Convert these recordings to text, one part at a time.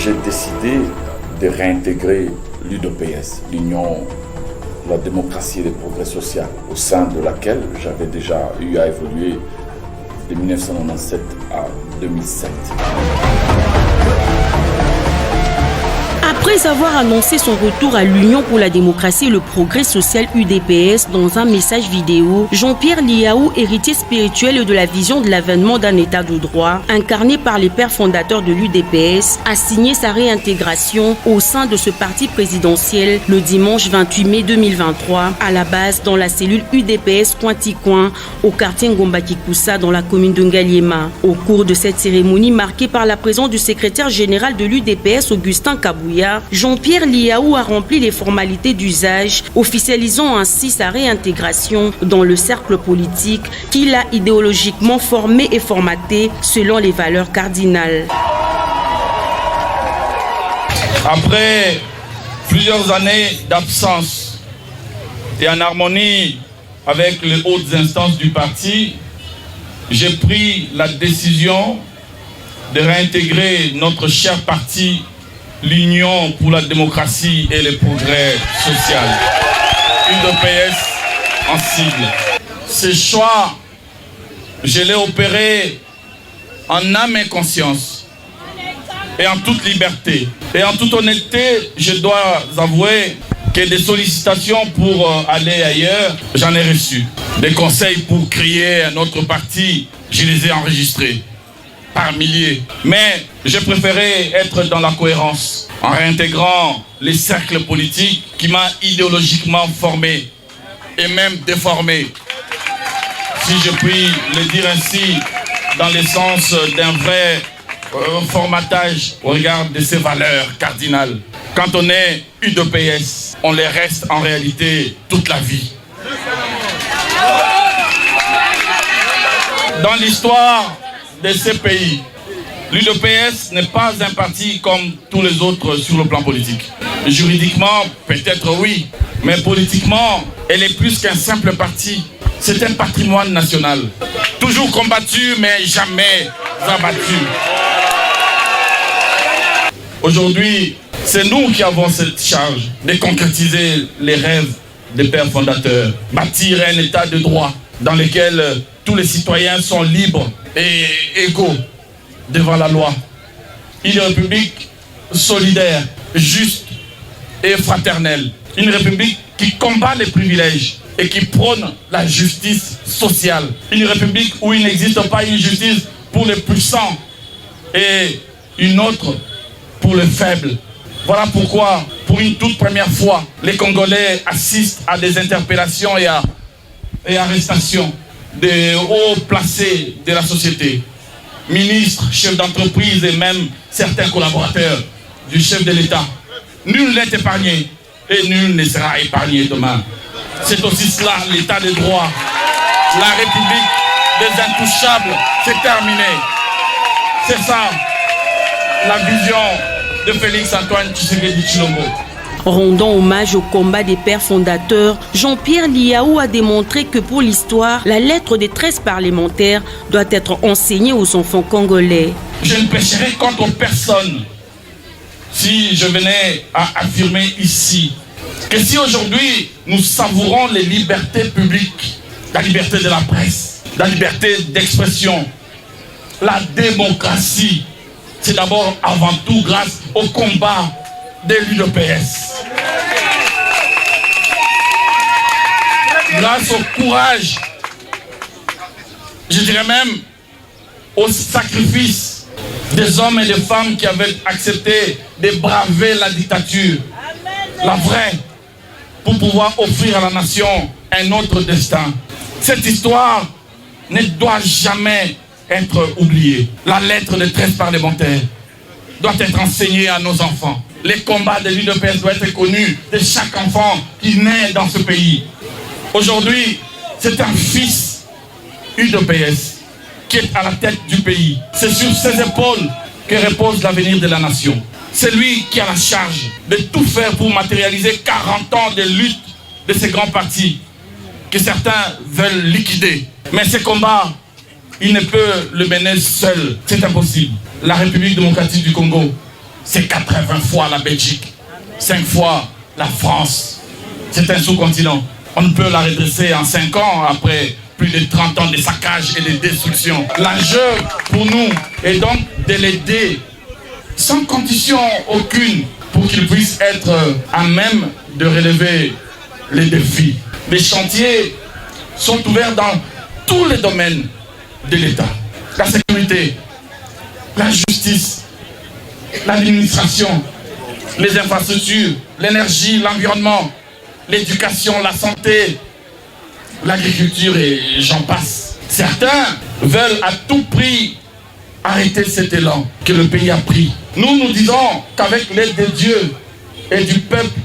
j'ai décidé de réintégrer l'UDPS, l'Union de la démocratie et le progrès social, au sein de laquelle j'avais déjà eu à évoluer de 1997 à 2007. Après avoir annoncé son retour à l'Union pour la démocratie et le progrès social UDPS dans un message vidéo, Jean-Pierre Liaou, héritier spirituel de la vision de l'avènement d'un état de droit, incarné par les pères fondateurs de l'UDPS, a signé sa réintégration au sein de ce parti présidentiel le dimanche 28 mai 2023, à la base dans la cellule UDPS Cointicoin, au quartier Ngomba-Kikusa dans la commune de Ngaliema. Au cours de cette cérémonie marquée par la présence du secrétaire général de l'UDPS, Augustin Kabouya, Jean-Pierre Liaou a rempli les formalités d'usage, officialisant ainsi sa réintégration dans le cercle politique qu'il a idéologiquement formé et formaté selon les valeurs cardinales. Après plusieurs années d'absence et en harmonie avec les hautes instances du parti, j'ai pris la décision de réintégrer notre cher parti, l'Union pour la démocratie et le progrès social, UDPS en sigle. Ce choix, je l'ai opéré en âme et conscience et en toute liberté. Et en toute honnêteté, je dois avouer que des sollicitations pour aller ailleurs, j'en ai reçu. Des conseils pour créer un autre parti, je les ai enregistrés par milliers. Mais j'ai préféré être dans la cohérence en réintégrant les cercles politiques qui m'ont idéologiquement formé et même déformé, si je puis le dire ainsi, dans le sens d'un vrai formatage au regard de ses valeurs cardinales. Quand on est UDPS, on les reste en réalité toute la vie. Dans l'histoire de ces pays, l'UDPS n'est pas un parti comme tous les autres sur le plan politique. Juridiquement, peut-être oui, mais politiquement, elle est plus qu'un simple parti. C'est un patrimoine national, toujours combattu, mais jamais abattu. Aujourd'hui, c'est nous qui avons cette charge de concrétiser les rêves des pères fondateurs, bâtir un état de droit dans lequel tous les citoyens sont libres et égaux devant la loi. Une république solidaire, juste et fraternelle. Une république qui combat les privilèges et qui prône la justice sociale. Une république où il n'existe pas une justice pour les puissants et une autre pour les faibles. Voilà pourquoi, pour une toute première fois, les Congolais assistent à des interpellations et arrestations de hauts placés de la société. Ministres, chefs d'entreprise et même certains collaborateurs du chef de l'État. Nul n'est épargné et nul ne sera épargné demain. C'est aussi cela, l'état de droit. La République des intouchables, c'est terminé. C'est ça, la vision de Félix-Antoine Tshisekedi Tshilombo. Rendant hommage au combat des pères fondateurs, Jean-Pierre Liaou a démontré que pour l'histoire, la lettre des 13 parlementaires doit être enseignée aux enfants congolais. Je ne pécherai contre personne si je venais à affirmer ici que si aujourd'hui nous savourons les libertés publiques, la liberté de la presse, la liberté d'expression, la démocratie, c'est d'abord avant tout grâce au combat de l'UDPS. Grâce au courage, je dirais même au sacrifice des hommes et des femmes qui avaient accepté de braver la dictature, la vraie, pour pouvoir offrir à la nation un autre destin. Cette histoire ne doit jamais être oubliée. La lettre des 13 parlementaires doit être enseignée à nos enfants. Les combats de l'UDPS doivent être connus de chaque enfant qui naît dans ce pays. Aujourd'hui, c'est un fils UDPS qui est à la tête du pays. C'est sur ses épaules que repose l'avenir de la nation. C'est lui qui a la charge de tout faire pour matérialiser 40 ans de lutte de ces grands partis que certains veulent liquider. Mais ce combat, il ne peut le mener seul. C'est impossible. La République démocratique du Congo c'est 80 fois la Belgique, 5 fois la France. C'est un sous-continent. On ne peut la redresser en 5 ans après plus de 30 ans de saccage et de destruction. L'enjeu pour nous est donc de l'aider sans condition aucune pour qu'il puisse être à même de relever les défis. Les chantiers sont ouverts dans tous les domaines de l'État. La sécurité, la justice, l'administration, les infrastructures, l'énergie, l'environnement, l'éducation, la santé, l'agriculture et j'en passe. Certains veulent à tout prix arrêter cet élan que le pays a pris. Nous disons qu'avec l'aide de Dieu et du peuple,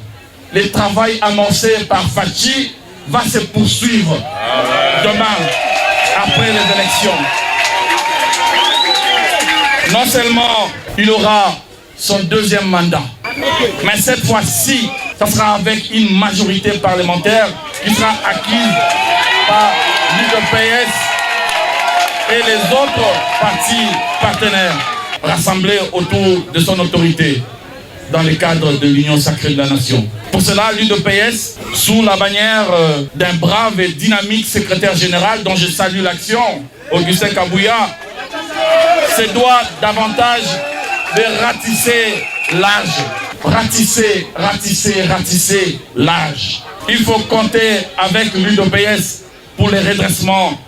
le travail amorcé par Fachi va se poursuivre demain, après les élections. Non seulement il aura son deuxième mandat, mais cette fois-ci, ça sera avec une majorité parlementaire qui sera acquise par l'UDPS et les autres partis partenaires rassemblés autour de son autorité dans le cadre de l'Union sacrée de la nation. Pour cela, l'UDPS, sous la bannière d'un brave et dynamique secrétaire général dont je salue l'action, Augustin Kabouya, se doit davantage de ratisser l'âge. Ratisser l'âge. Il faut compter avec l'UDPS pour le redressement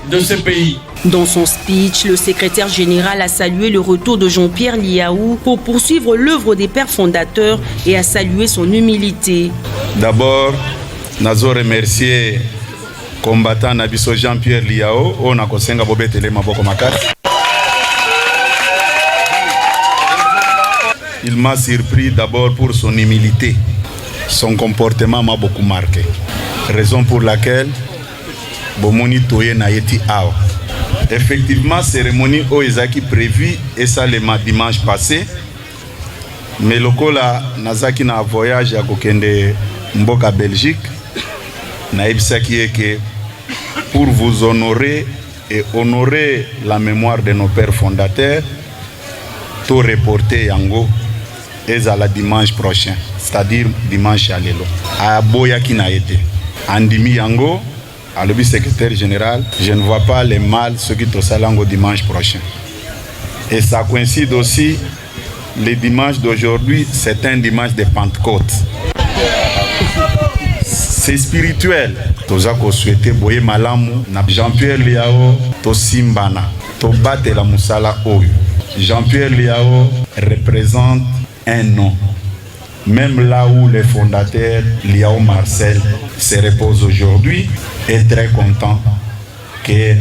de ce pays. Dans son speech, le secrétaire général a salué le retour de Jean-Pierre Liaou pour poursuivre l'œuvre des pères fondateurs et a salué son humilité. D'abord, nazo remercier combattant Nabiso Jean-Pierre Liaou, on a kosenga bobetele maboko makasi. Il m'a surpris d'abord pour son humilité. Son comportement m'a beaucoup marqué. Raison pour laquelle Bomoni Toye Nayeti Awa. Effectivement, cérémonie Oezaki prévue et ça le dimanche passé. Mais le Kola Nazaki na voyage à Kokende Mboka Belgique. Naibsaki est que pour vous honorer et honorer la mémoire de nos pères fondateurs, tout reporté Yango et à la dimanche prochain, c'est-à-dire dimanche à l'élo. À Boyaki na été. Andimi Yango, à l'objet secrétaire général, je ne vois pas les mal ce qui est au Salango dimanche prochain. Et ça coïncide aussi, le dimanche d'aujourd'hui, c'est un dimanche de Pentecôte. C'est spirituel. Toza ko souhaité boye malamu na Jean-Pierre Liaou to simbana to bate la musala oyo. Jean-Pierre Liaou représente un nom. Même là où les fondateurs Liaou Marcel se reposent aujourd'hui, est très content que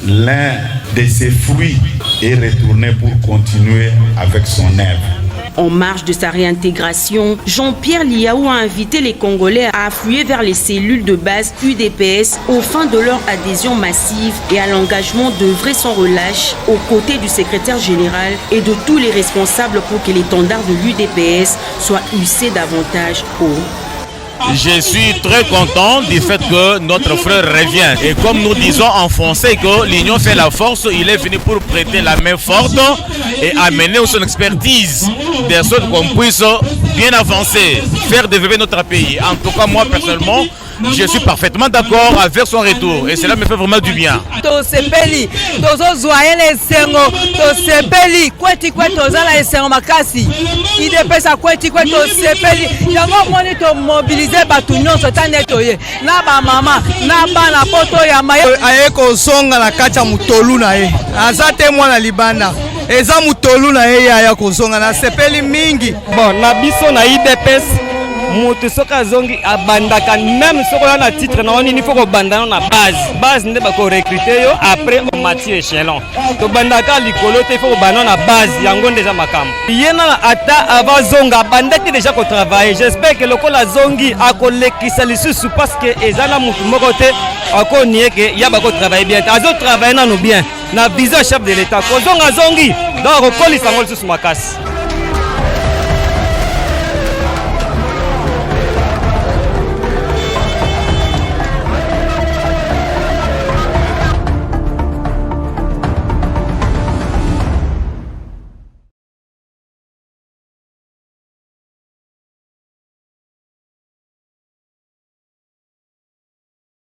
l'un de ses fruits est retourné pour continuer avec son œuvre. En marge de sa réintégration, Jean-Pierre Liaou a invité les Congolais à affluer vers les cellules de base UDPS aux fins de leur adhésion massive et à l'engagement d'œuvrer sans relâche aux côtés du secrétaire général et de tous les responsables pour que l'étendard de l'UDPS soit hissé davantage haut. Je suis très content du fait que notre frère revient. Et comme nous disons en français que l'union fait la force, il est venu pour prêter la main forte et amener son expertise, de sorte qu'on puisse bien avancer, faire développer notre pays. En tout cas, moi personnellement, je suis parfaitement d'accord avec son retour et cela me fait vraiment du bien. Tosepeli, tozozoye les sengo, tosepeli, kweti kweti tozala les sengo makasi. Idepesa kweti kweti tosepeli. Yango moni to mobiliser batu nyonso tane toye. Na ba mama, na bana poto ya maye. Aye ko songa na kacha mutolu na ye. Azate mwana libanda. Eza mutolu na ye ya ko songa na sepeli mingi. Bon, na biso na IDPS moto soka zongi abandaka même sokola na titre na oni il faut ko bandana na base nde ba ko recruter yo après au mati échelon to bandaka likolo te faut ko bandana na base yango déjà makam yena na ata avazonga bandaki déjà ko travailler j'espère que lokola zongi akolekisa lisusu parce que ezana mutu moko te akonié que ya ba ko travailler bien azo travailler na no bien na vision chef de l'état ko zonga zongi donc ko kolisa ngol lisusu makasi.